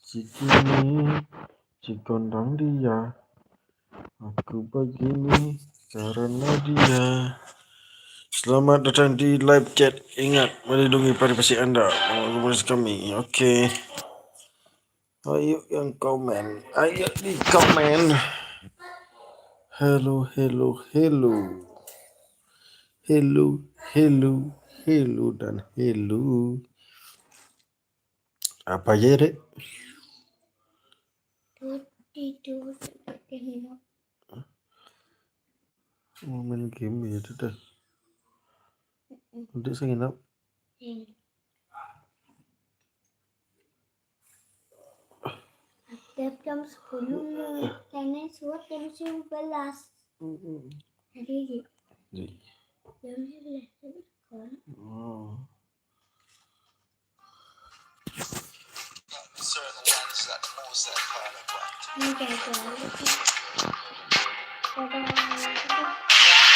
Cikini, cikondang dia. Aku begini karena dia. Selamat datang di live chat. Ingat, melindungi privasi anda. Menghubungi kami. Okey. Ayo yang komen. Ayo di komen. Hello. Hello dan hello. Apa aja, Dek? Tidur pakai minum. Mau main game ya, dah. Udah saya nginap. Setiap jam 10 karena suat jam 11. Hari jam 11 kan? Oh.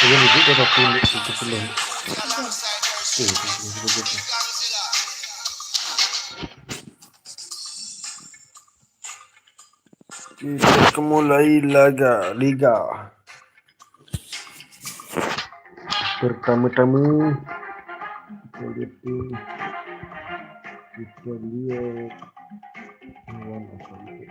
Jadi itu dah pilih itu belum. Kita mulai liga. Pertama-tama kita lihat lawan apa itu.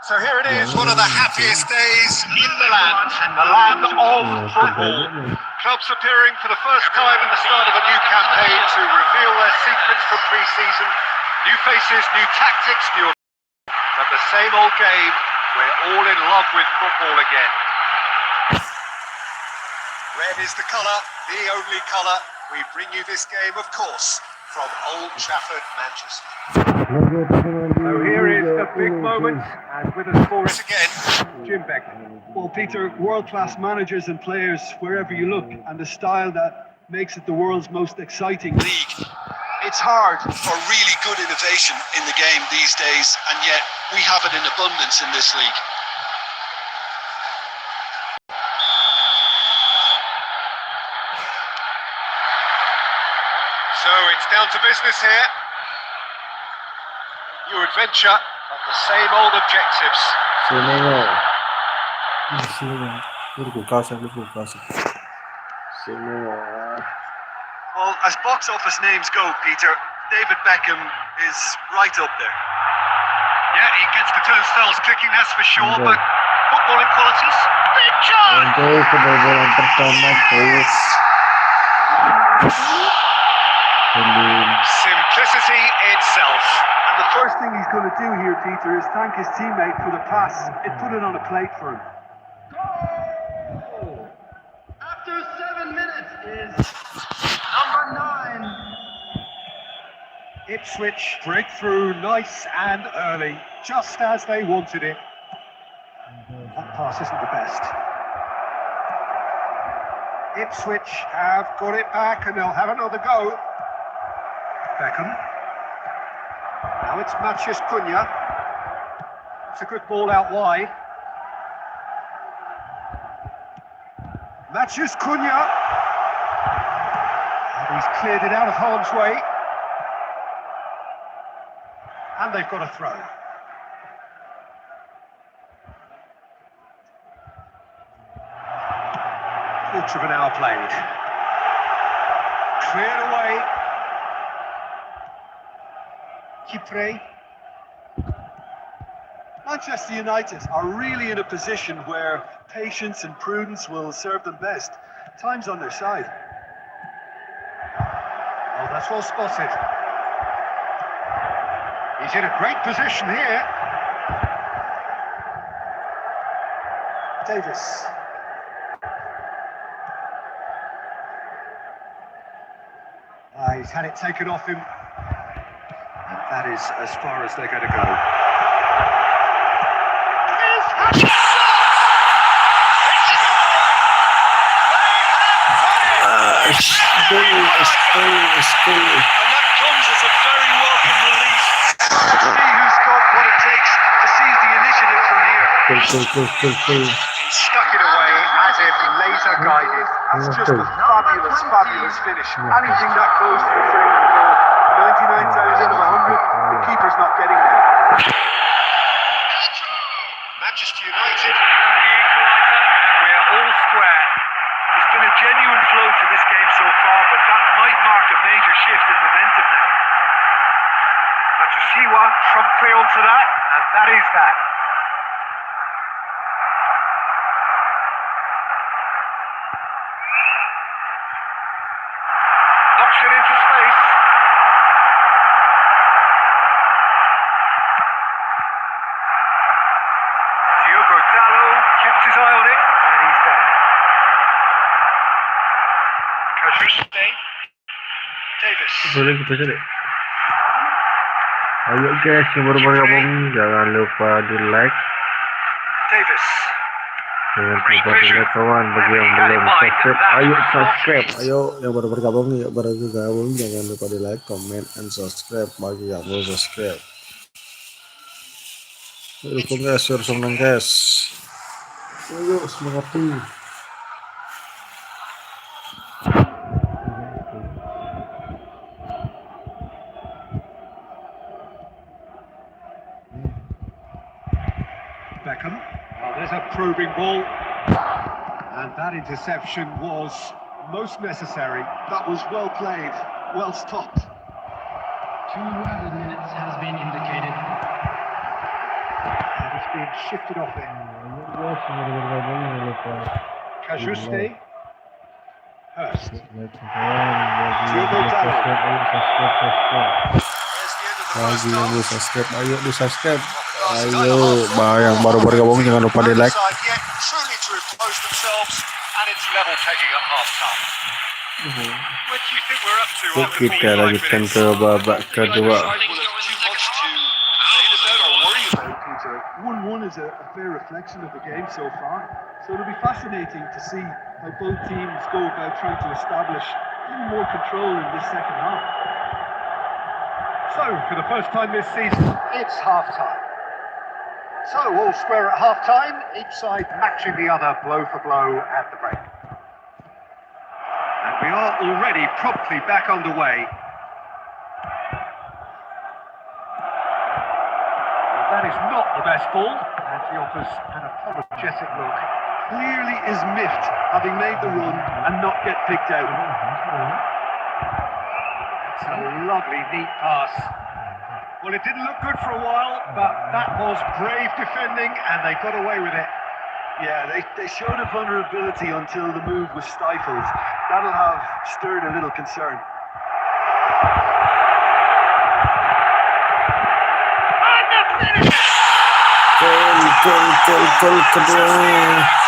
So here it is, one of the happiest days in the land of football. Clubs appearing for the first time in the start of a new campaign to reveal their secrets from pre-season. New faces, new tactics, new... But the same old game, we're all in love with football again. Red is the colour, the only colour. We bring you this game, of course, from Old Trafford, Manchester. So here is the big moment, and with us for it again, Jim Beck. Well, Peter, world-class managers and players wherever you look, and the style that makes it the world's most exciting league. It's hard for really good innovation in the game these days, and yet we have it in abundance in this league. So it's down to business here. New adventure, but the same old objectives. Well, as box office names go, Peter, David Beckham is right up there. Yeah, he gets the turnstiles clicking, that's for sure, but footballing qualities, big chance! Simplicity itself. And the first thing he's going to do here, Peter, is thank his teammate for the pass. It put it on a plate for him. Goal! After 7 minutes is number 9. Ipswich breakthrough, nice and early, just as they wanted it. That pass isn't the best. Ipswich have got it back and they'll have another go. Beckham. Now it's Matheus Cunha. It's a good ball out wide. Matthews Cunha. And he's cleared it out of harm's way. And they've got a throw. Quarter of an hour played. Cleared away. Kipre. Manchester United are really in a position where patience and prudence will serve them best. Time's on their side. Oh, that's well spotted. He's in a great position here. Davis. He's had it taken off him. And that is as far as they're going to go. And that comes as a very welcome release. See who's got what it takes to seize the initiative from here. Cool. He stuck it away as if laser guided. That's just a fabulous finish. Anything that close to the frame of goal, 99 times out of 100, the keeper's not getting there. Manchester United. The equaliser, and we're all square. There's been a genuine flow to this game so far, but that might mark a major shift in momentum now. Matsushima trumped clear onto that, and that is that. Knocks it into space. Diogo Dallo kept his eye on it, and he's down. Kajuste. Davis. Boleh kita cari. Ayo guys, yang baru bergabung jangan lupa di like, Davis. jangan lupa di like kawan. Bagi yang belum subscribe, ayo subscribe. Ayo yang baru bergabung, jangan lupa di like, comment, and subscribe. Bagi yang belum subscribe, dukung guys, harus menang guys. Ayo semangat nih. Beckham. Well, there's a probing ball. And that interception was most necessary. That was well played, well stopped. 2 added minutes has been indicated. And it's been shifted off it. Kajuste. Hurst. Diogo Dallo. Bagi yang belum subscribe, ayo di subscribe. Ayo, yang baru bergabung jangan lupa di like. Truly to impose themselves, and it's level pegging at half-time. What do you think we're up to after Kita 45 lanjutkan minutes? ke babak kedua. Peter, 1-1 is a fair reflection of the game so far. So it'll be fascinating to see how both teams go about trying to establish even more control in this second half. So, for the first time this season, it's half-time. So, all square at half-time, each side matching the other blow for blow at the break. And we are already promptly back underway. Well, that is not the best ball, and he offers an apologetic look. Clearly is miffed, having made the run and not get picked out. It's a lovely, neat pass. Well, it didn't look good for a while, but that was brave defending, and they got away with it. Yeah, they showed a vulnerability until the move was stifled. That'll have stirred a little concern. And the finish! Gol kedua.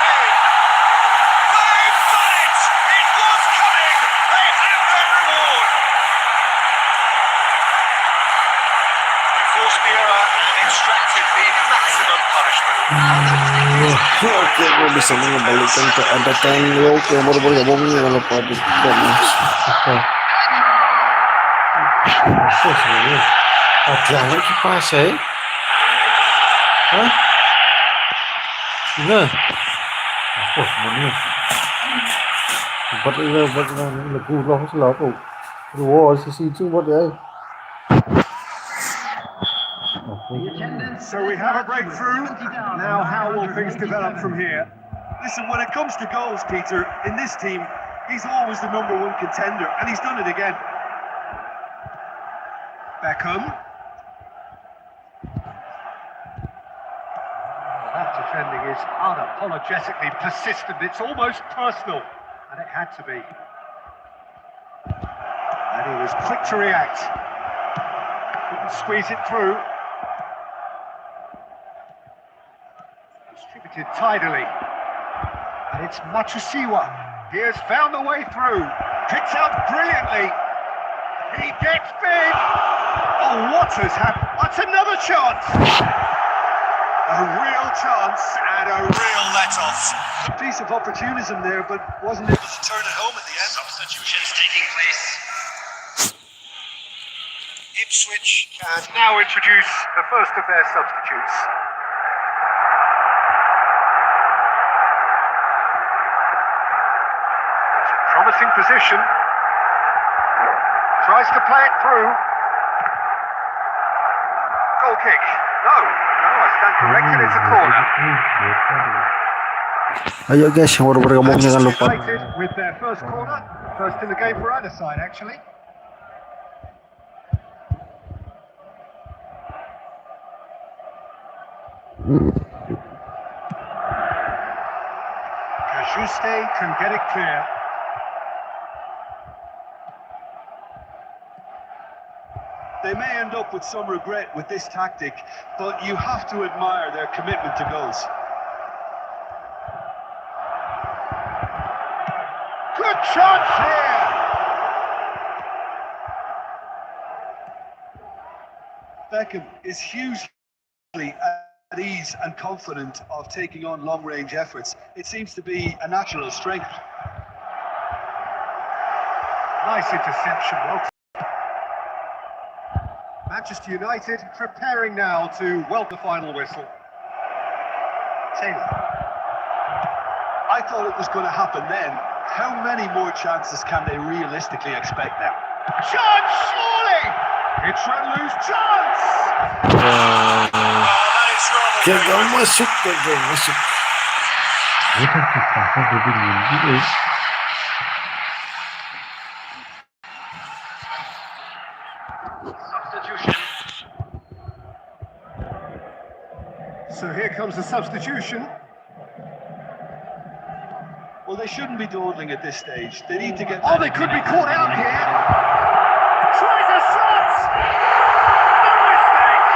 Oke, gue bisa mengembalikan keadaan lo yang baru bergabung jangan lupa di komen. Ada lagi pas ya? Hah? Nah, oh mana? Bắt đi lên, bắt là cú lo hết là cú. Ủa, xin chú bắt đấy. So we have a breakthrough. Now, how will things develop from here? Listen, when it comes to goals, Peter, in this team, he's always the number one contender, and he's done it again. Beckham. That defending is unapologetically persistent. It's almost personal, and it had to be. And he was quick to react. Couldn't squeeze it through. Distributed tidily. And it's Matusiwa. He has found the way through. Picks out brilliantly. He gets big. Oh, what has happened? That's another chance. A real chance and a real let-off. A piece of opportunism there, but wasn't able to turn it home in the end. Substitutions taking place. Ipswich can now introduce the first of their substitutes. It's a promising position. Tries to play it through. Goal kick. No, I stand corrected. It's a corner. Ayo guys, yang baru bergabung jangan lupa. Delighted with their first corner. First in the game for either side, actually. Kajuste can get it clear. They may end up with some regret with this tactic, but you have to admire their commitment to goals. Good chance here. Beckham is hugely at ease and confident of taking on long-range efforts. It seems to be a natural strength. Nice interception. Well, Manchester United preparing now to welcome the final whistle. Taylor. I thought it was going to happen then. How many more chances can they realistically expect now? Chance, surely! It's Ranlou's chance! That is rather Gagal masuk. substitution. So here comes the substitution. Well, they shouldn't be dawdling at this stage. They need to get... Oh, they could be caught out here. Tries a shot! No mistake!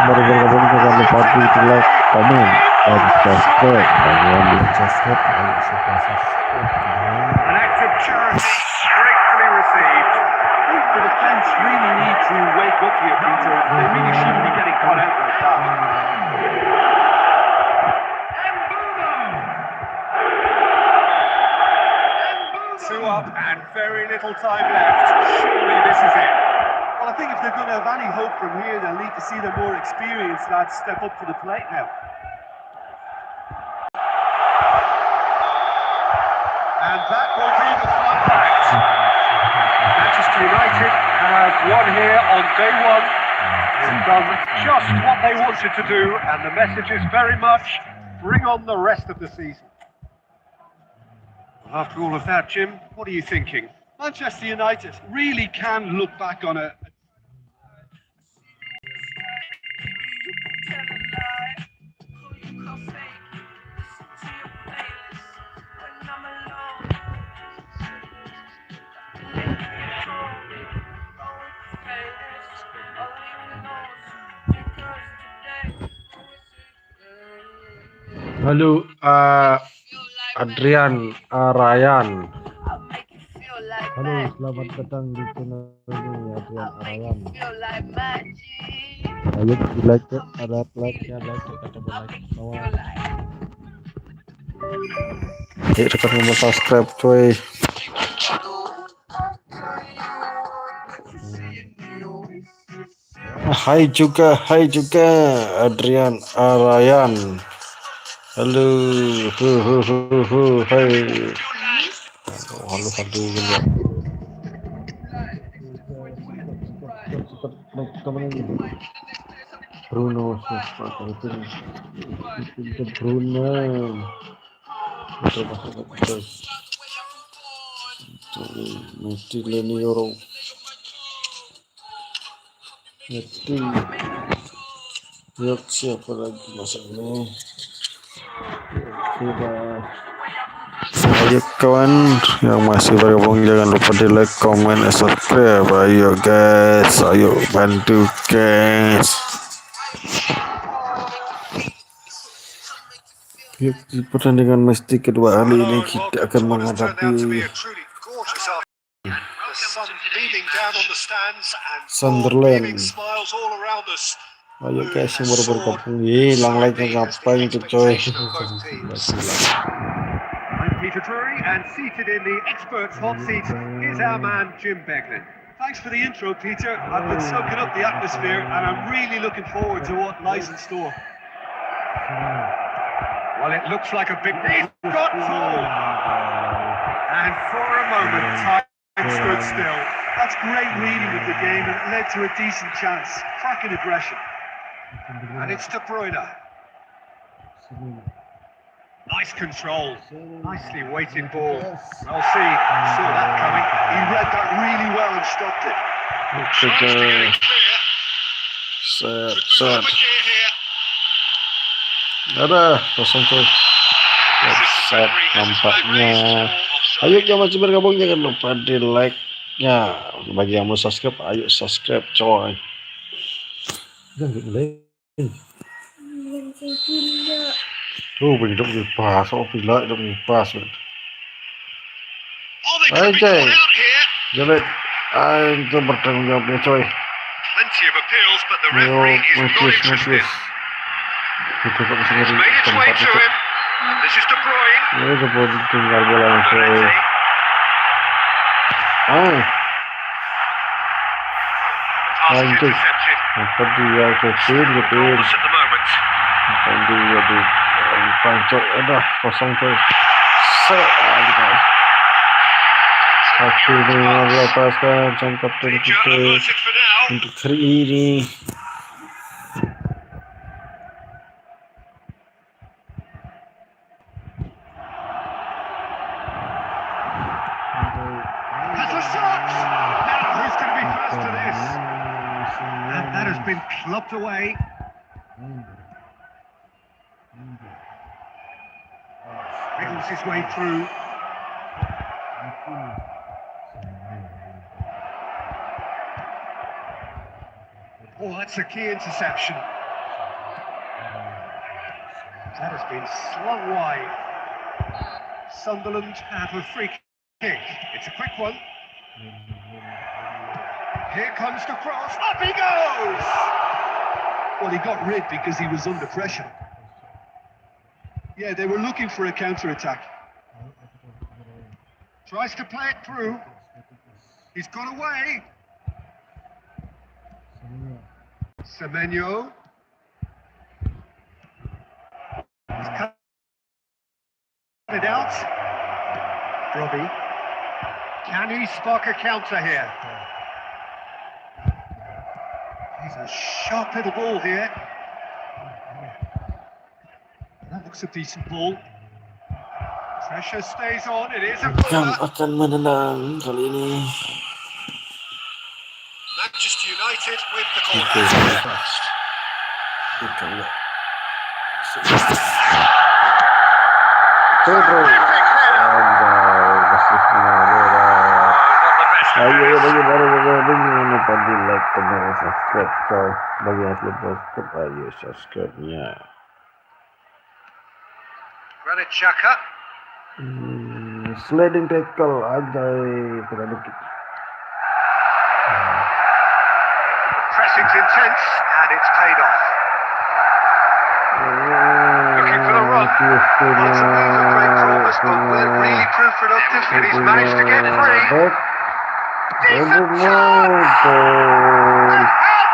Baru bergabung jangan lupa di like, komen, dan subscribe. An act of charity gratefully received. The defence really need to wake up here, Peter. They really shouldn't be getting caught out like that. Two up and very little time left. Surely this is it. Well, I think if they're going to have any hope from here, they'll need to see their more experienced lads step up to the plate now. And that will be the final act. Manchester United have won here on day one. They've done just what they wanted to do, and the message is very much bring on the rest of the season. Well, after all of that, Jim, what are you thinking? Manchester United really can look back on it. Halo, Adrian Ryan. Halo, selamat datang di channel ini, Adrian Ryan. Ayo di like, ada like-nya, kata like bawah. Tekan tombol subscribe, coy. Hai juga Adrian Ryan. Halo, hai. Halo, juga. Teman ini Bruno siapa itu Bruno terus mesti Leni Euro itu yuk siapa lagi masalahnya kita ayo kawan yang masih bergabung jangan lupa di like, comment, dan subscribe. Ayo guys, ayo bantu guys. Yuk, di pertandingan mesti kedua kali ini kita akan menghadapi Sunderland. Ayo guys yang baru bergabung, hilang like-nya ngapain itu coy. Peter Drury, and seated in the experts' hot seat is our man Jim Beglin. Thanks for the intro, Peter. I've been soaking up the atmosphere, and I'm really looking forward to what lies in store. Well, it looks like a big... He's got hold! And for a moment, time stood still. That's great reading of the game, and it led to a decent chance. Cracking aggression. And it's De Bruyne. Nice control, nicely weighted ball. Well, saw that coming. He read that really well and stopped it. Set. Ada kosong coy. Set nampaknya. Ayo yang masih bergabung jangan lupa di like-nya. Bagi yang mau subscribe, ayo subscribe coy. Jangan like. Tuh hidup di pas, bila hidup di pas. Aja, jalan, itu bertanggung jawabnya coy. Plenty of appeals, but the referee is not interested. Itu kok bisa It's made its way to him. This is De Bruyne. Ini kemudian tinggal bola coy. Pass is intercepted. Apa dia kecil? Goalless at the moment. Dia di pancok ada kosong coy. Akhirnya melepaskan sang kapten kita untuk hari ini. Has a shot! Now who's going to be first to this? And that has been clubbed away. Wiggles his way through. Oh, that's a key interception. That has been slung wide. Sunderland have a free kick. It's a quick one. Here comes the cross. Up he goes! Well, he got rid because he was under pressure. Yeah, they were looking for a counter-attack. Tries to play it through. He's got away. Semenyo. He's cut it out. Robbie. Can he spark a counter here? He's a sharp little ball here. That looks a decent ball. Pressure stays on. It is a Yang corner. akan menendang kali ini. Manchester United with the corner. Pedro. Ayo bagi baru bergabung jangan lupa di like, comment, dan subscribe coy. Bagi yang belum subscribe, ayo subscribe-nya. Granit Xhaka. Sliding tackle aja kita dikit. Pressing's intense and it's paid off. Looking for the run. Well, it's a great promise, but will it really prove productive? And he's managed to get free. Decent chance!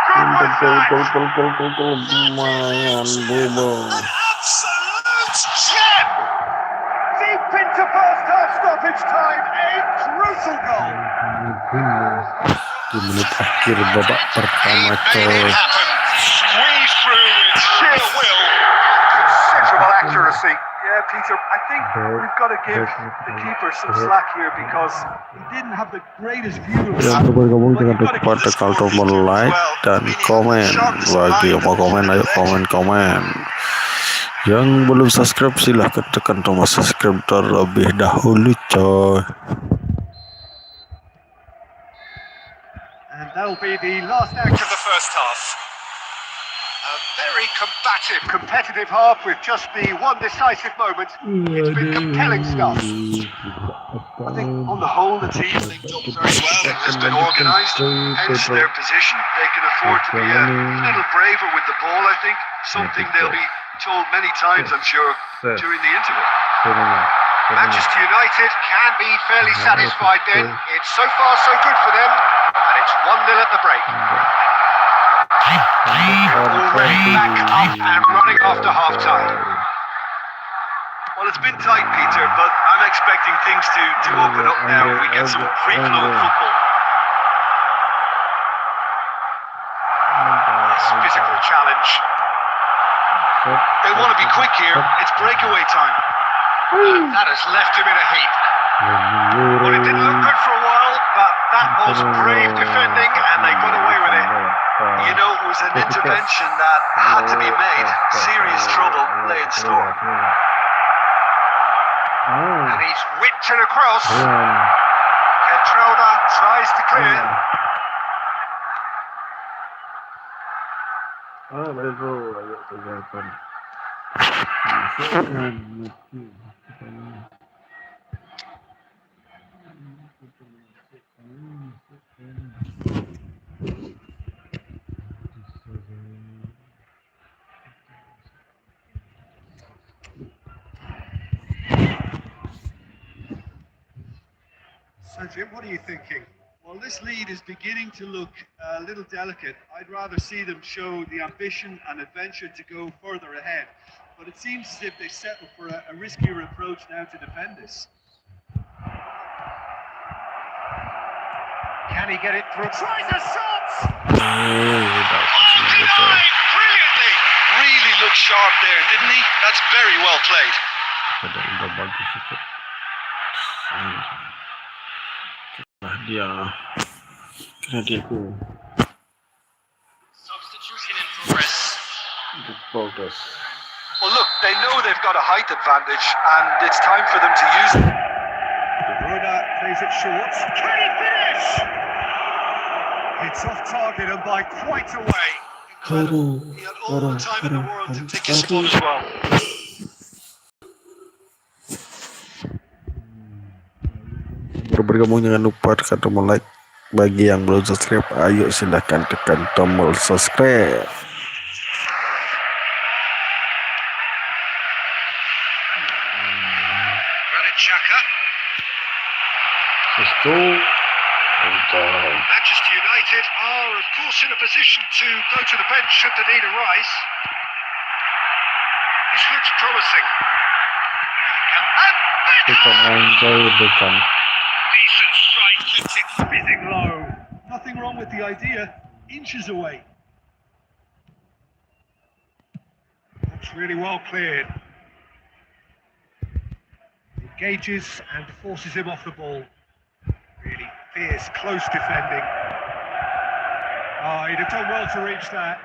And how good was that? Lumayan bubble. An absolute first half stoppage time. A brutal goal. Di menit akhir babak pertama, Made coy. it happen. Squeezed through with sheer will and considerable accuracy. Yeah, Peter, I think we've got to give the keeper some slack here because he didn't have the greatest view of Yang that. bergabung But jangan you've got to lupa give the tekan score tombol Peter, as like well. dan I mean, komen. sharpness of Bagi mind yang mau on komen, the ayo ledge. komen. Yang belum subscribe silahkan tekan tombol subscribe terlebih dahulu, coy. And that'll be the last act of the first half. A very combative, competitive half with just the one decisive moment. It's been compelling stuff. I think on the whole the team linked up very well. Has been organised, hence their position. They can afford to be a little braver with the ball, I think. Something they'll be told many times, I'm sure, during the interval. Manchester United can be fairly satisfied then. It's so far so good for them, and it's 1-0 at the break. Already back up and running after half-time. Well, it's been tight, Peter, but I'm expecting things to open up now and we get some free-flowing football. This physical challenge. They want to be quick here. It's breakaway time. And that has left him in a heap. Well, it didn't look good for a while, but that was brave defending and they got away with it. You know, it was an intervention that had to be made. Serious trouble lay in store. And he's whipped it across. Kentrauda tries to clear. So, Jim, what are you thinking? Well, this lead is beginning to look a little delicate. I'd rather see them show the ambition and adventure to go further ahead. But it seems as if they settle for a riskier approach now to defend this. Can he get it through? Tries a shot! Brilliantly. Brilliantly! Really looked sharp there, didn't he? That's very well played. Udah bagus itu. Kena dia tu. Substitution in progress. Progress. Well, look, they know they've got a height advantage, and it's time for them to use it. Ngurah plays it short. Can he finish? It's off target and by quite a way. Incredible. He had all the time in the world to pick his spot as well. Bergabung jangan lupa tekan tombol like. Bagi yang belum subscribe, ayo silahkan tekan tombol subscribe. Xhaka. Manchester United are, of course, in a position to go to the bench should the need arise. This looks promising. Decent strike, keeps it spinning low. Nothing wrong with the idea. Inches away. That's really well cleared. Engages and forces him off the ball. Really fierce, close defending. Oh, he'd have done well to reach that.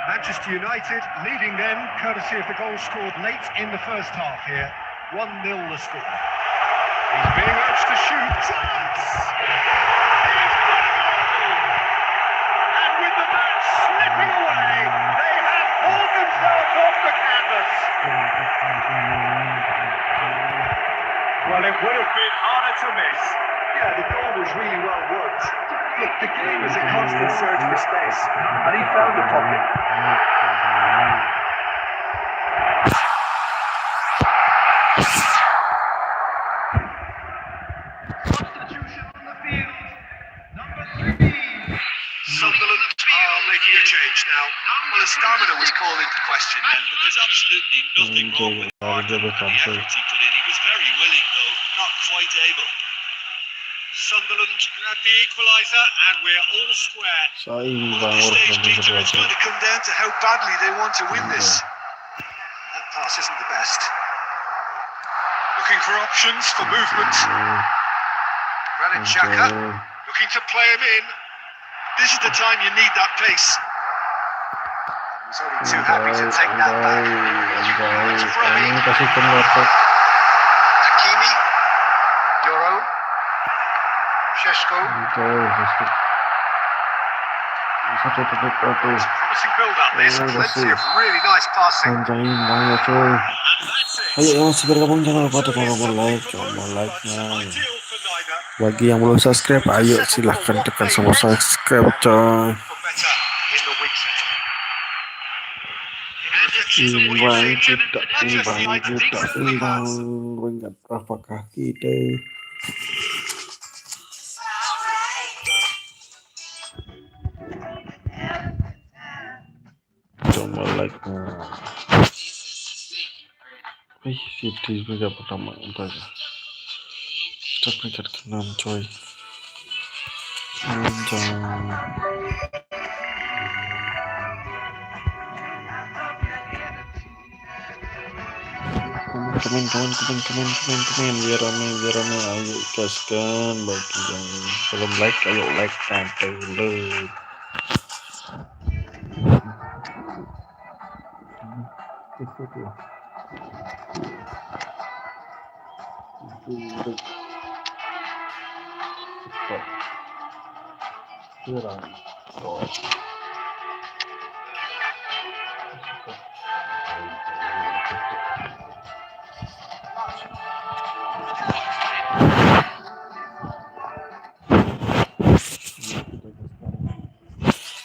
Manchester United leading them, courtesy of the goal scored late in the first half here. 1-0 the score. He's being urged to shoot. Chance! And with the match slipping away, they have pulled themselves off the canvas. Well, it would have been harder to miss. Yeah, the goal was really well worked. Look, the game is a constant search for space, and he found the pocket. Substitution on the field. Number 3. Sunderland. Oh, they making a change now. Well, the stamina was called into question then, but there's absolutely nothing wrong with Martin and the effort he put in. He was very willing, though, not quite able. Sunderland grab the equaliser, and we're all square. Well, at this stage, Peter, it's going to come down to how badly they want to win this. That pass isn't the best. Looking for options for movement. Granit Xhaka looking to play him in. This is the time you need that pace. He's only too happy to take that back. Hakimi, Euro, Šeško. Promising build-up. There's plenty of really nice passing. And that's it. Ayo yang masih bergabung jangan lupa tekan tombol like nya. Bagi yang belum subscribe, ayo silahkan tekan tombol subscribe coy. Imbang ingat apakah kita tombol like nya. City juga pertama aja. Kita peringkat ke-6 coy. Teman biar rame ayo gaskan bagi yang belum like ayo like dulu.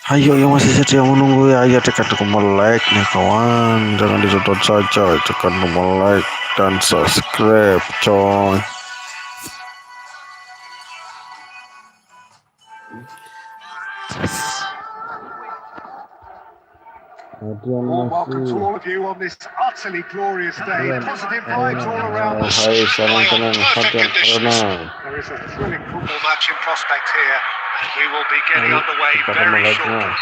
Ayo yang masih setia menunggu ya, ayo tekan tombol like nih kawan, jangan ditonton saja, tekan tombol like dan subscribe coy. Warm welcome to all of you on this utterly glorious day. Positive vibes all around us. There is a thrilling football match in prospect here, and we will be getting underway very shortly.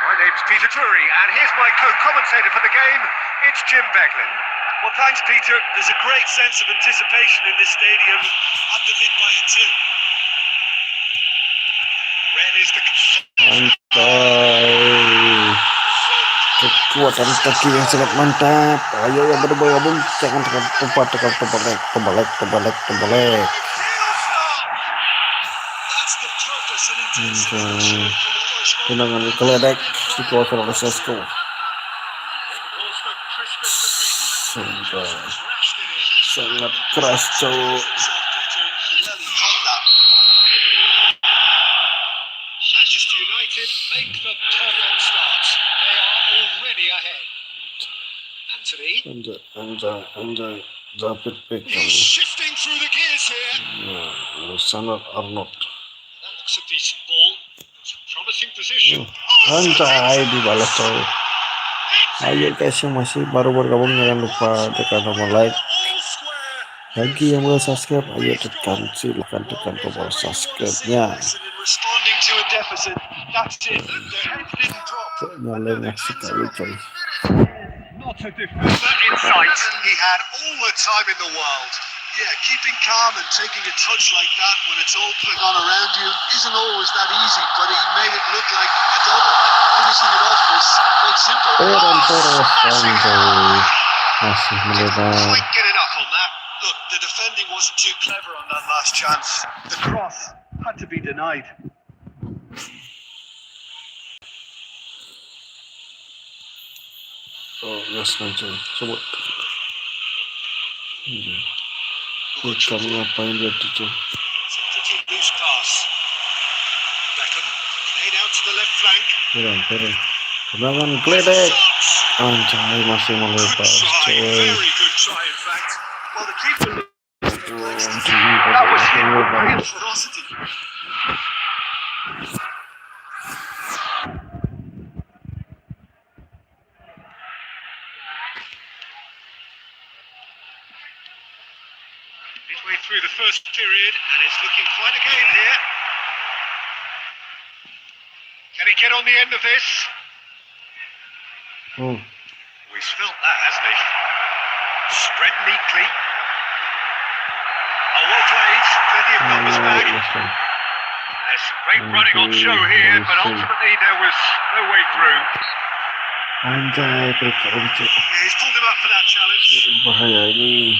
My name's Peter Drury, and here's my co-commentator for the game. It's Jim Beglin. Well, thanks, Peter. There's a great sense of anticipation in this stadium. Up the mid by a 2. Red is the... Kekuatan kaki yang sangat mantap. Ayo yang bergabung jangan tekan tombol like. Tendangan keledek dikeluarkan oleh Šeško. Sangat keras cowok. Manchester United make the perfect start. They are already ahead. Anjay, David Beckham. He's shifting through the gears here. Sangat Arnold. That looks a decent ball. It's a promising position. Anjay, dibalas cowok. Ayo guys yang masih baru bergabung jangan lupa tekan tombol like. Bagi yang belum subscribe, ayo silahkan tekan tombol subscribe-nya. Nyalain sekali coy. Not a defender in sight. He had all the time in the world. Yeah, keeping calm and taking a touch like that when it's all going on around you isn't always that easy, but he made it look like a double. Finishing it off was quite simple. Masih melebar. Quite good enough on that. Look, the defending wasn't too clever on that last chance. The cross had to be denied. Oh, yes, coy. Sebut. Bukan ngapain dia tuh. Pretty loose pass. Beckham laid out to the left flank. Keren. Tendangan geledek. Anjay, masih melebar coy. Very good try, in fact. Well, the keeper. That was brilliant ferocity. through the first period, and it's looking quite a game here. Can he get on the end of this? He's felt that, hasn't he? Spread neatly. Oh, well played. Plenty of numbers back. There's some great running on show here, but ultimately there was no way through. Anjay, Yeah, he's pulled him up for that challenge. bahaya ini.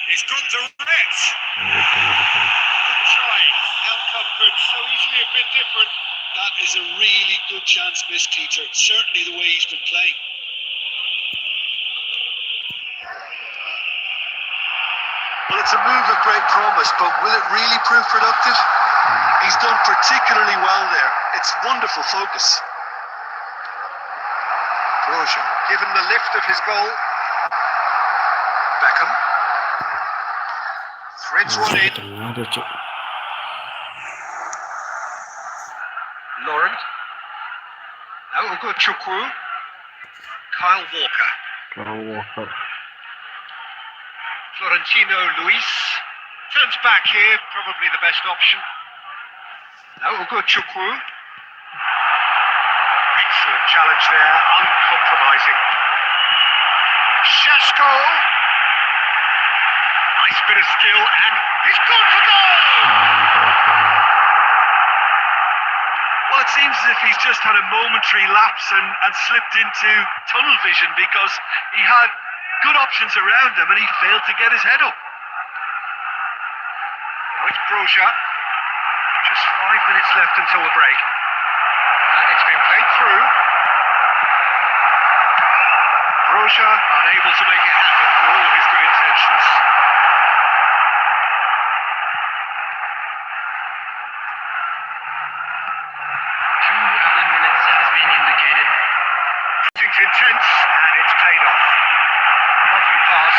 He's gone direct. Good try. The outcome could so easily have been different. That is a really good chance missed, Peter. Certainly the way he's been playing. Well, it's a move of great promise, but will it really prove productive? He's done particularly well there. It's wonderful focus. Broja, given the lift of his goal. Beckham. Threads one in. Laurent. Now we'll go Chukwu. Kyle Walker. Florentino Luis. Turns back here, probably the best option. Now we'll go Chukwu. Excellent challenge there, uncompromising. Shasko. Nice bit of skill, and he's gone for goal! Well, it seems as if he's just had a momentary lapse and slipped into tunnel vision because he had good options around him and he failed to get his head up. Now it's Broja. Just 5 minutes left until the break. And it's been played through. Broja unable to make it happen for all his good intentions. It's intense, and it's paid off. Lovely pass.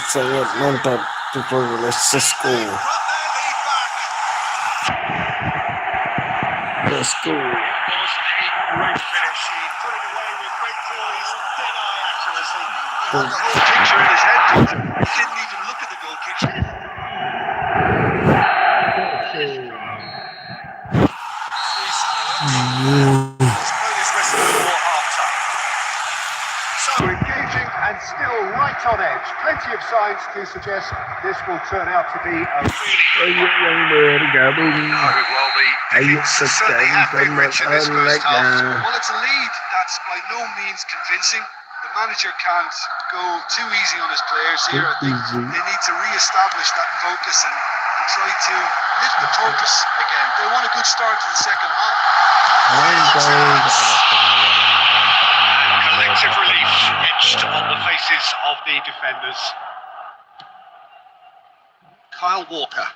Sangat mantap diperoleh oleh Sesko. Sesko. It was a great finish. He put it away with great poise, dead-eye accuracy. He had the whole picture in his head, Peter. He didn't even look at the goal picture. So engaging and still right on edge. Plenty of signs to suggest this will turn out to be a really good Bergabung. well, the Ayo defense certainly have been rich in this first half. Well, it's a lead that's by no means convincing. The manager can't go too easy on his players here. I think they need to re-establish that focus and try to lift the purpose again. They want a good start to the second half. Collective relief etched on the faces of the defenders. Kyle Walker.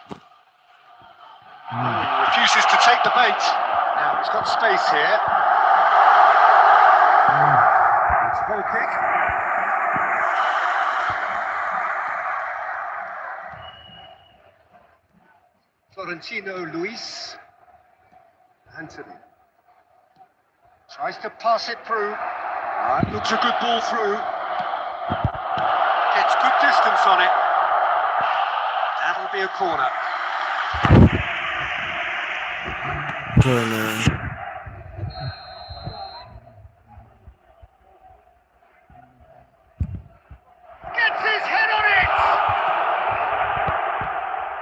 Refuses to take the bait. Now he's got space here. It's a goal kick. Florentino Luis. Anthony. Tries to pass it through. Looks a good ball through. Gets good distance on it. That'll be a corner. Gets his head on it!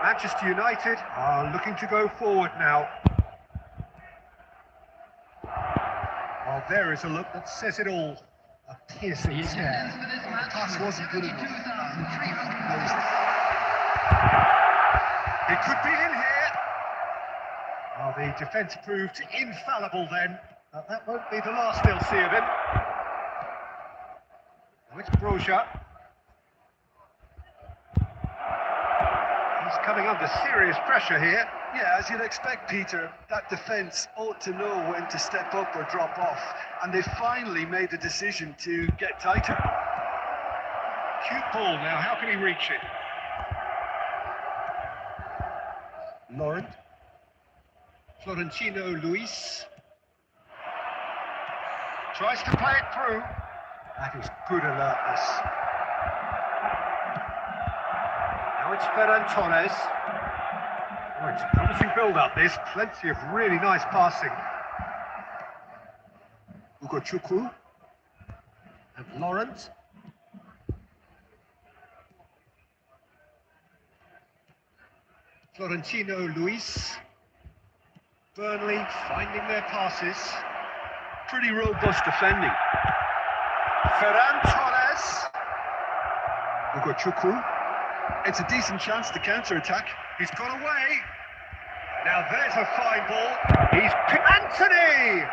Manchester United are looking to go forward now. Well, there is a look that says it all. A piercing stare. The pass wasn't good enough. It could be in here. Well, the defence proved infallible then. That won't be the last they'll see of him. Now it's Broja. He's coming under serious pressure here. Yeah, as you'd expect, Peter, that defence ought to know when to step up or drop off. And they finally made the decision to get tighter. Cute ball now, how can he reach it? Laurent. Florentino Luis tries to play it through. That is good alertness. Now it's Ferran Torres. Oh, it's a promising build-up. There's plenty of really nice passing. Ugo Chukwu and Laurent. Florentino Luis. Burnley finding their passes. Pretty robust defending. Ferran Torres. Ugo Chukwu. It's a decent chance to counter-attack. He's got away. Now there's a fine ball. He's Anthony.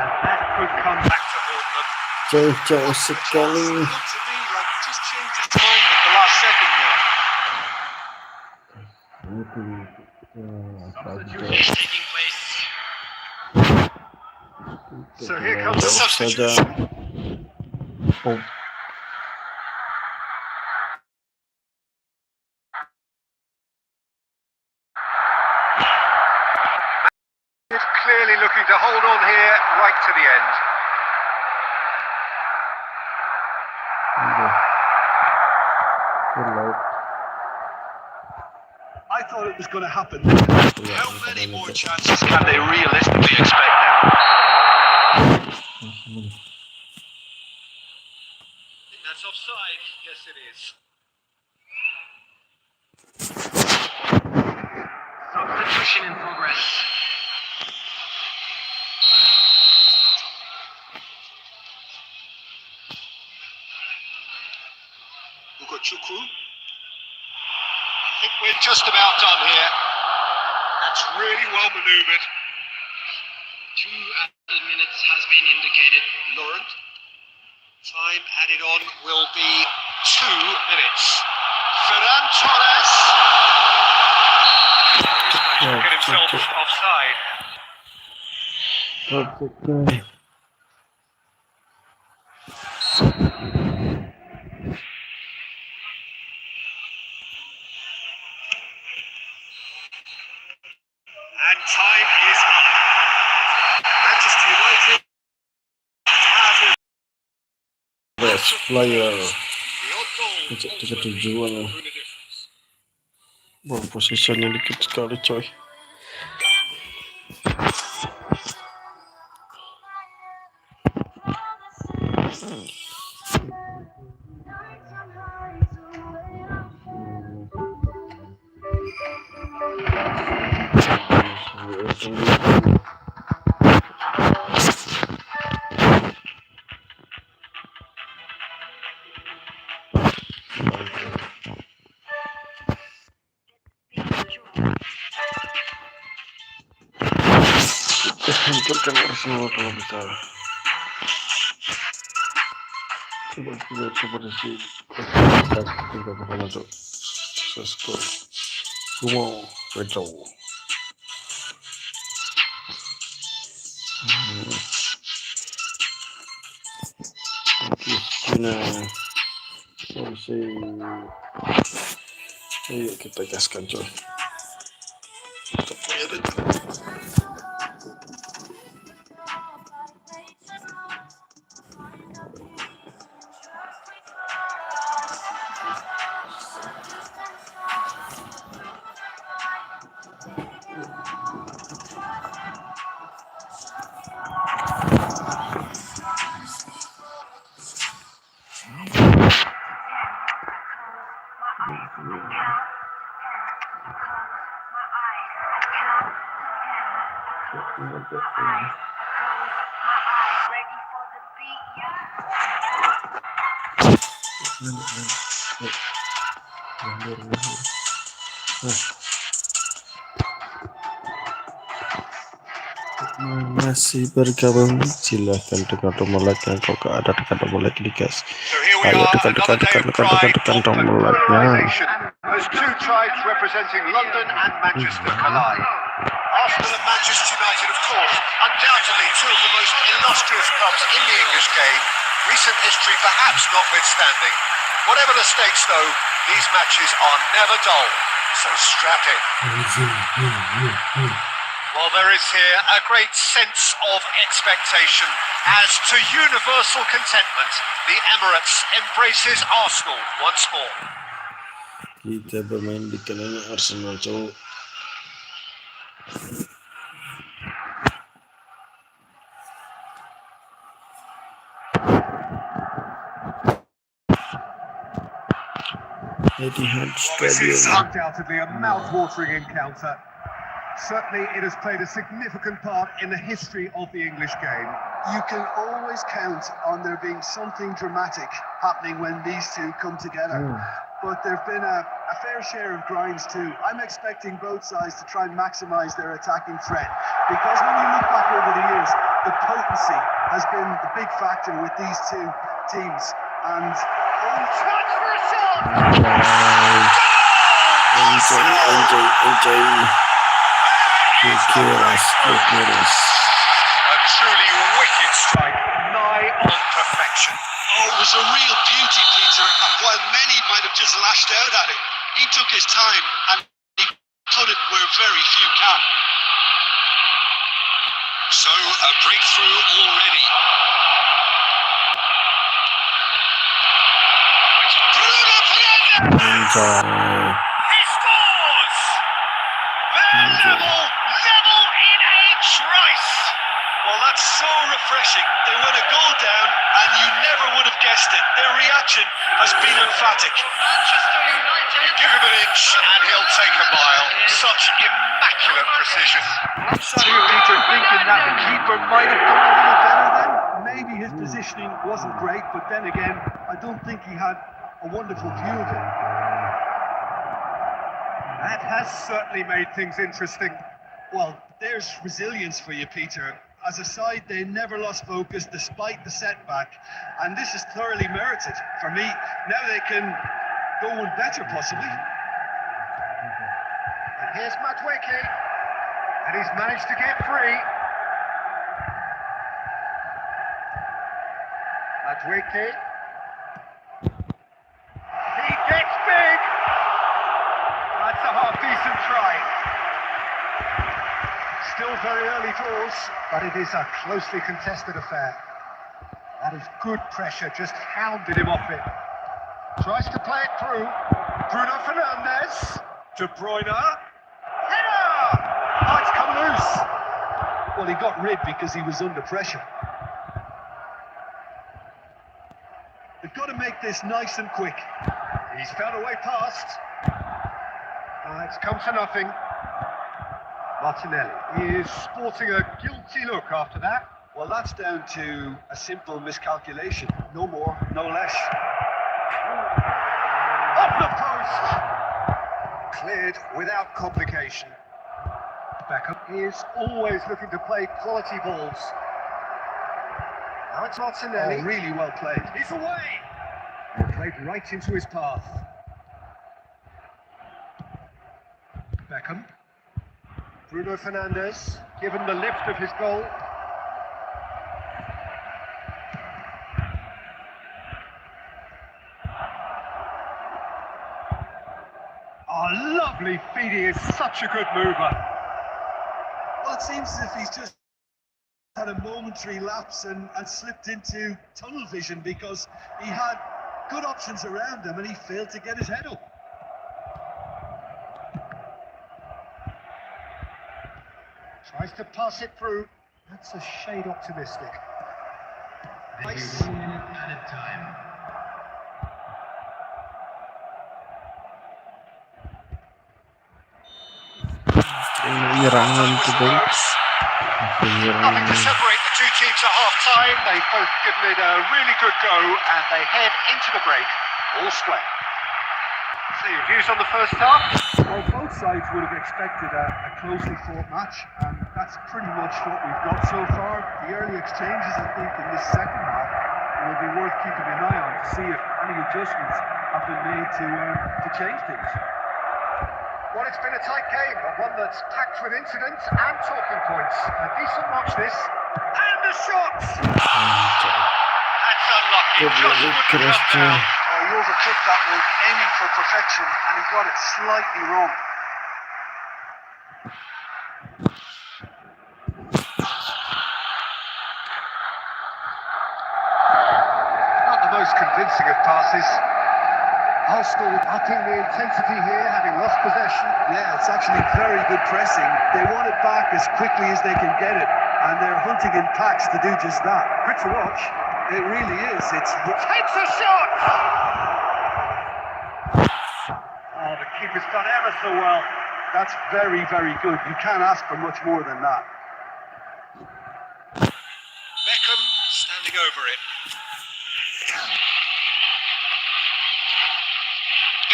And that could come back to haunt them. Jauh sekali. Looked to me like he just changed his mind at the last second there. Substitution taking place. So here comes the substitution. Oh. Clearly looking to hold on here right to the end. I thought it was going to happen. How many more chances can they realistically expect now? I think that's offside. Yes, it is. Substitution in progress. Ugo Chukwu. I think we're just about done here. That's really well manoeuvred. 2 added minutes has been indicated. Laurent. Time added on will be 2 minutes. Ferran Torres. He's managed to get himself offside. And time is up. Manchester United have Best player. the odd goal. Dekat tujuan lah. Ball positionnya dikit sekali coy. Hancurkan Arsenal kalau bisa. Coba lihat posisi kita bakal masuk skor. Kumo Pedro. Kina posisi. Ayo kita gaskan coy. Masih bergabung, silahkan tekan tombol like yang kau ada, tekan tombol like di guys. So here we Ayo are, tekan another day of pride tombol and like-nya. polarisation as two tribes representing London and Manchester collide. Arsenal and Manchester United, of course, undoubtedly two of the most illustrious clubs in the English game. Recent history perhaps notwithstanding. Whatever the stakes though, these matches are never dull. So strap in. Well, there is here a great sense of expectation as to universal contentment. The Emirates embraces Arsenal once more. Kita bermain di kandang Arsenal, cowok. Etihad This is Stadium. undoubtedly a mouth-watering encounter. Certainly, it has played a significant part in the history of the English game. You can always count on there being something dramatic happening when these two come together. But there have been a fair share of grinds too. I'm expecting both sides to try and maximise their attacking threat, because when you look back over the years, the potency has been the big factor with these two teams. And Touch for a shot! Enjoy. A truly wicked strike, nigh on perfection. oh, it was a real beauty, Peter. And while many might have just lashed out at it, he took his time and he put it where very few can. So a breakthrough already. Bruno Fernandes! He scores! They're level in a trice. Well, that's so refreshing. They went a goal down and you never would have guessed it. Their reaction has been emphatic. Manchester United. You give him an inch and he'll take a mile. Such immaculate precision. So Peter thinking that the keeper might have done a little better then. Maybe his positioning wasn't great, but then again, I don't think he had a wonderful view of it. That has certainly made things interesting. Well, there's resilience for you, Peter. As a side, they never lost focus despite the setback, and this is thoroughly merited. For me, now they can go one better, possibly. And here's Madwicki. And he's managed to get free. Madwicki. He gets big. That's a half-decent try. Still very early doors, but it is a closely contested affair. That is good pressure, just hounded him off it. Tries to play it through. Bruno Fernandes. De Bruyne. Header! Oh, it's come loose. Well, he got rid because he was under pressure. They've got to make this nice and quick. He's found a way past. It's come to nothing. Martinelli is sporting a guilty look after that. Well, that's down to a simple miscalculation. No more, no less. Off the post. Cleared without complication. Beckham is always looking to play quality balls. Now it's Martinelli. Oh, really well played. He's away. And played right into his path. Beckham. Bruno Fernandes, given the lift of his goal. Oh, lovely feed. He is such a good mover. Well, it seems as if he's just had a momentary lapse and slipped into tunnel vision, because he had good options around him and he failed to get his head up. Tries to pass it through. That's a shade optimistic. Nice. 1 minute added time. Penyerangan tuh, Nothing to separate the two teams at half-time. They've both given it a really good go, and they head into the break all square. So your views on the first half? Well, both sides would have expected a closely fought match, and that's pretty much what we've got so far. The early exchanges, I think, in this second half will be worth keeping an eye on to see if any adjustments have been made to change things. Well, it's been a tight game, but one that's packed with incidents and talking points. A decent watch this. And the shot! That's unlucky. Just wouldn't come down. Oh, you're the kick that one, aiming for perfection, and he got it slightly wrong. Not the most convincing of passes. Arsenal upping the intensity here, having lost possession. Yeah, it's actually very good pressing. They want it back as quickly as they can get it, and they're hunting in packs to do just that. Good to watch. It really is. It's Takes a shot! Oh, the keeper's done ever so well. That's very, very good. You can't ask for much more than that. Beckham standing over it.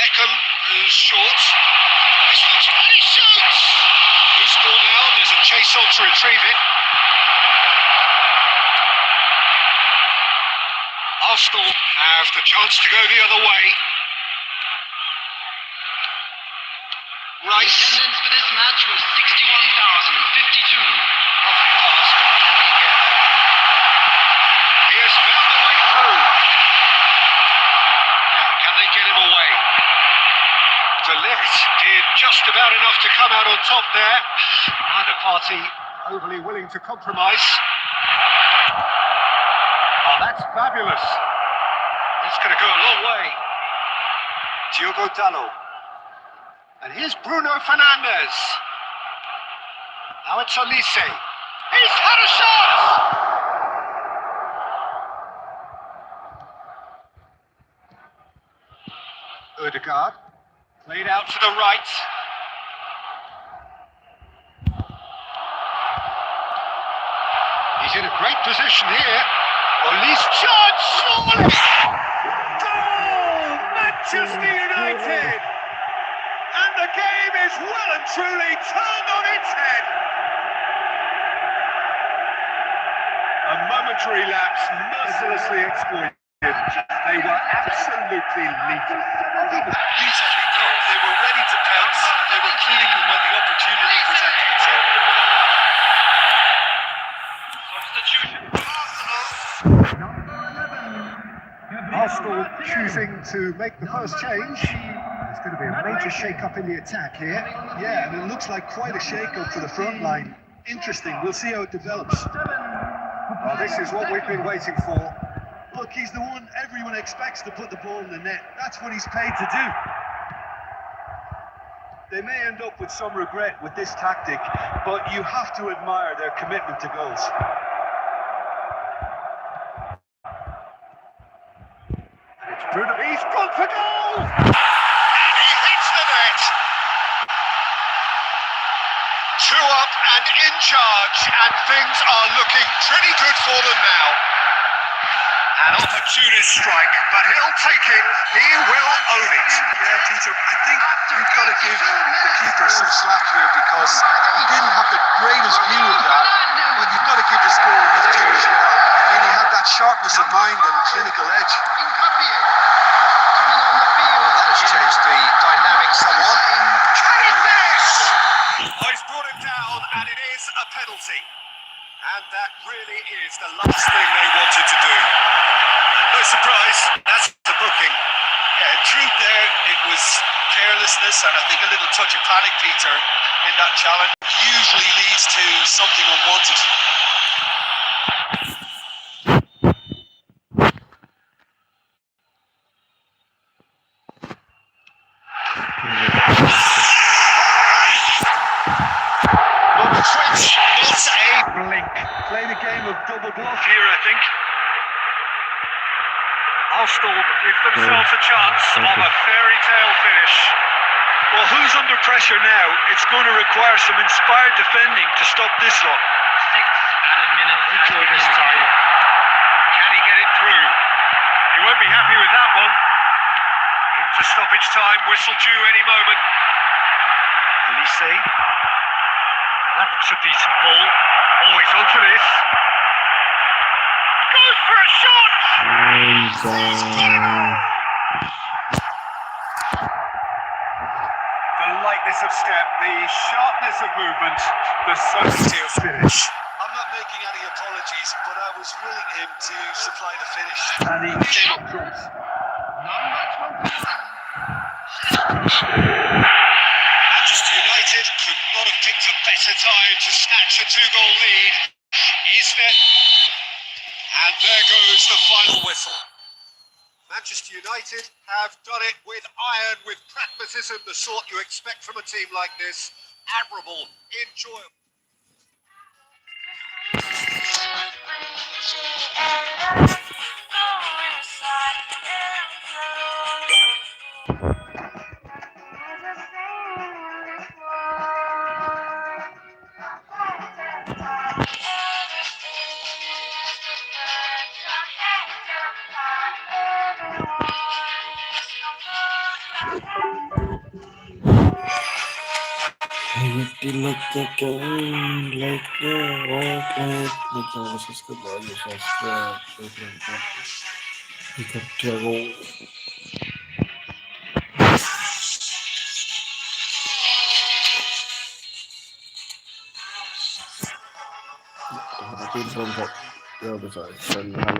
Beckham moves short. This looks and he shoots! Loose ball now, and there's a chase on to retrieve it. Arsenal have the chance to go the other way. The Rice. attendance for this match was 61,052. Lovely pass, but can he get there? He has found a way through. Now, can they get him away? De Ligt did just about enough to come out on top there. Neither party overly willing to compromise. Oh, that's fabulous. That's going to go a long way. Diogo Dalot. And here's Bruno Fernandes. Now it's Olise. He's had a shot! Ødegaard. Played out to the right. He's in a great position here. Olise shot! Surely! Goal! Manchester United! And the game is well and truly turned on its head. A momentary lapse mercilessly exploited. They were absolutely lethal. Beautifully done. They were ready to pounce. They were clinical when the opportunity presented itself. Substitution. Arsenal choosing to make the first change. There's going to be a major shake-up in the attack here. Yeah, and it looks like quite a shake-up for the front line. Interesting. We'll see how it develops. Well, this is what we've been waiting for. Look, he's the one everyone expects to put the ball in the net. That's what he's paid to do. They may end up with some regret with this tactic, but you have to admire their commitment to goals. It's Bruno. He's gone for goal! And he hits the net. 2 up and in charge, and things are looking pretty good for them now. An opportunist strike, but he'll take it. He will own it. Yeah, Peter, I think you've got to give the keeper some slack here because he didn't have the greatest view of that, but you've got to give the scorer his due as well. I mean, he had that sharpness of mind and clinical edge. That's changed the dynamic somewhat. Can he finish? Oh, he's brought him down, and it is a penalty. And that really is the last thing they wanted to do. And no surprise, that's the booking. Yeah, in truth there, it was carelessness and I think a little touch of panic, Peter, in that challenge. Usually leads to something unwanted. Not a blink. Played a game of double bluff Here, I think. Arsenal give themselves a chance of a fairy tale finish. Well, who's under pressure now? It's going to require some inspired defending to stop this lot. 6 added minutes has been This added. time, can he get it through? He won't be happy with that one. Into stoppage time, whistle due any moment. Olise. That looks a decent ball. Oh, he's on for this. Goes for a shot! The lightness of step, the sharpness of movement, the certainty of finish. I'm not making any apologies, but I was willing him to supply the finish. and he came up trumps. Manchester United could not have picked a better time to snatch a 2-goal lead. Isn't it? And there goes the final whistle. Manchester United have done it with iron, with pragmatism, the sort you expect from a team like this. Admirable, enjoyable. Ayo di like-nya kan, like-nya, jangan subscribe, ayo subscribe, ikat jago. Tapi kok ya bisa senang.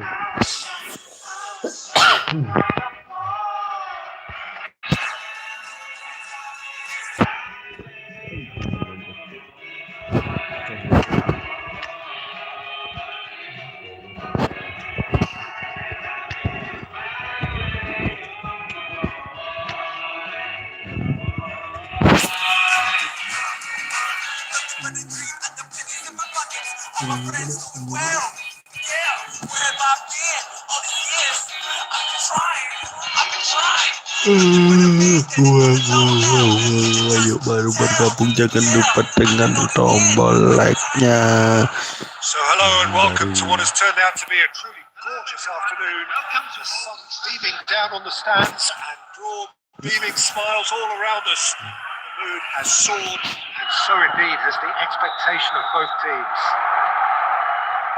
Ayo baru bergabung jangan lupa dengan tombol like-nya. So hello and welcome to what has turned out to be a truly gorgeous afternoon. The sun beaming down on the stands and broad beaming smiles all around us. The mood has soared, and so indeed has the expectation of both teams.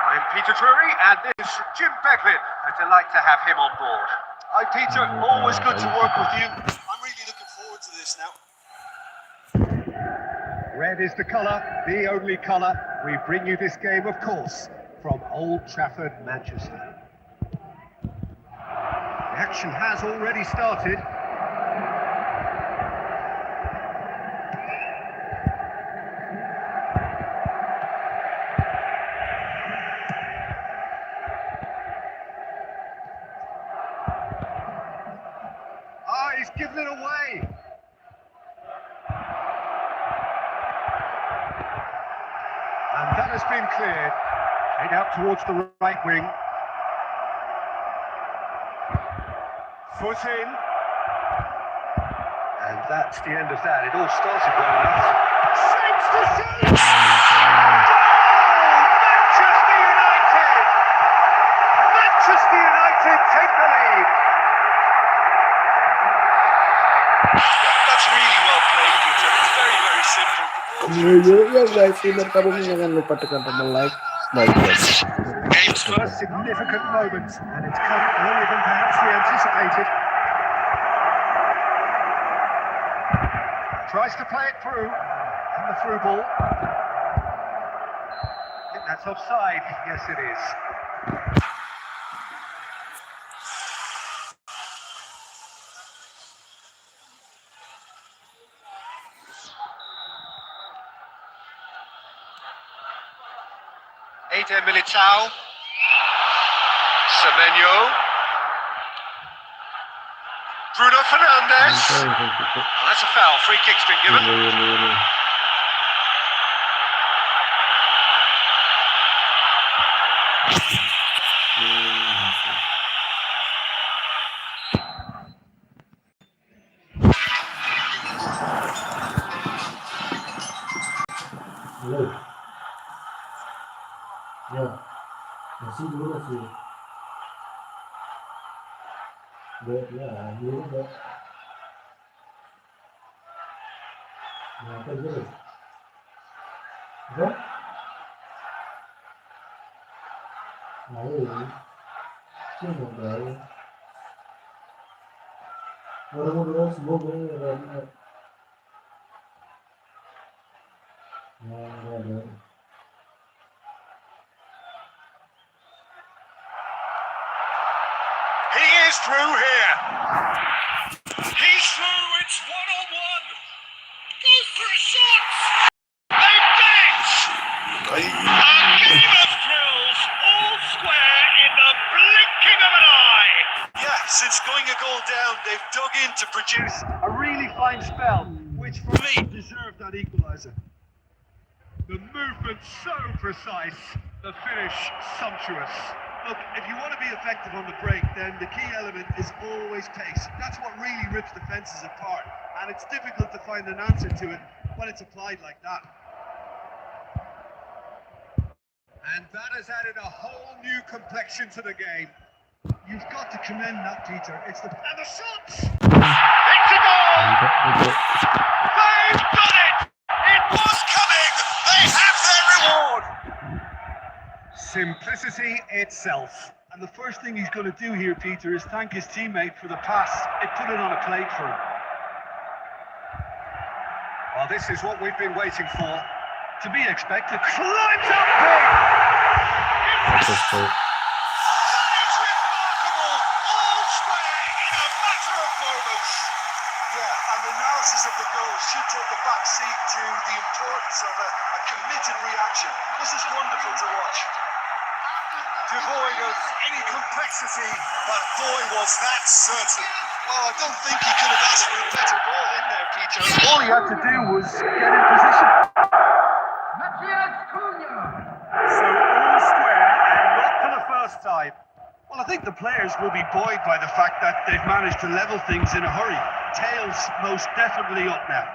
I'm Peter Drury and this is Jim Beglin. A delight to have him on board. Hi, Peter. Always good to work with you. I'm really looking forward to this now. Red is the colour, the only colour. We bring you this game, of course, from Old Trafford, Manchester. The action has already started. He's given it away. And that has been cleared. Head out towards the right wing. Foot in. And that's the end of that. It all started well enough. Saves the save! Manchester United! Manchester United take the lead. That's really well played, Peter. It's very, very simple. Ya guys, bergabung jangan lupa tekan tombol like. Game's first significant moment, and it's come earlier than perhaps we anticipated. Tries to play it through, and the through ball. I think that's offside. Yes, it is. Eder Militao, Semenyo, Bruno Fernandes. Oh, that's a foul. Free kick's been given. Ya, masih dulu sih. Ya, dulu deh. Apa dulu? Apa? Lalu, sih mau dari. Orang semua boleh ada. Ya. He is goes through here. He's through, it's 1-on-1. Goes for a shot. They've done it. A game of thrills, all square in the blinking of an eye. Yeah, since going a goal down, they've dug in to produce. A really fine spell, which for me deserved that equaliser. The movement so precise, the finish sumptuous. Look, if you want to be effective on the break, then the key element is always pace. That's what really rips defences apart, and it's difficult to find an answer to it when it's applied like that. And that has added a whole new complexion to the game. You've got to commend that, Peter. It's the and the shots. It's a goal. They've done it. It was coming. They have their reward. Simplicity itself. And the first thing he's going to do here, Peter, is thank his teammate for the pass. It put it on a plate for him. Well, this is what we've been waiting for. To be expected. Climbs up big! That's just cool. That is remarkable. All square in a matter of moments. Yeah, and analysis of the goal should take a back seat to the importance of a committed reaction. This is wonderful to watch. Devoid of any complexity, but boy, was that certain. Oh, I don't think he could have asked for a better ball in there, Peter. All he had to do was get in position. So all square and not for the first time. Well, I think the players will be buoyed by the fact that they've managed to level things in a hurry. Tails most definitely up now.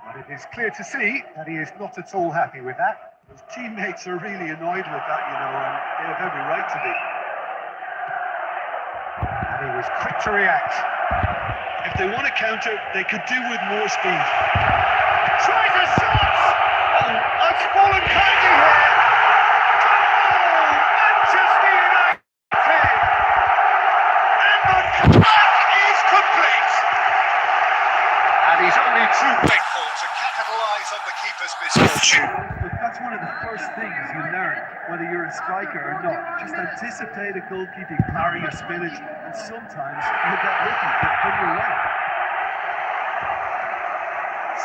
But it is clear to see that he is not at all happy with that. His teammates are really annoyed with that, you know, and they have every right to be. And he was quick to react. If they want to counter, they could do with more speed. Tries a shot! Oh, that's fallen kindly here. Oh, Manchester United! And the comeback is complete. And he's only too grateful to capitalise on the keeper's misfortune. But that's one of the first things you learn, whether you're a striker or not. Just anticipate a goalkeeping parry or spinach, and sometimes you'll get lucky with come your way.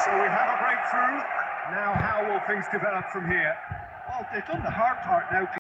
So we have a breakthrough. Now how will things develop from here? Well, they've done the hard part now.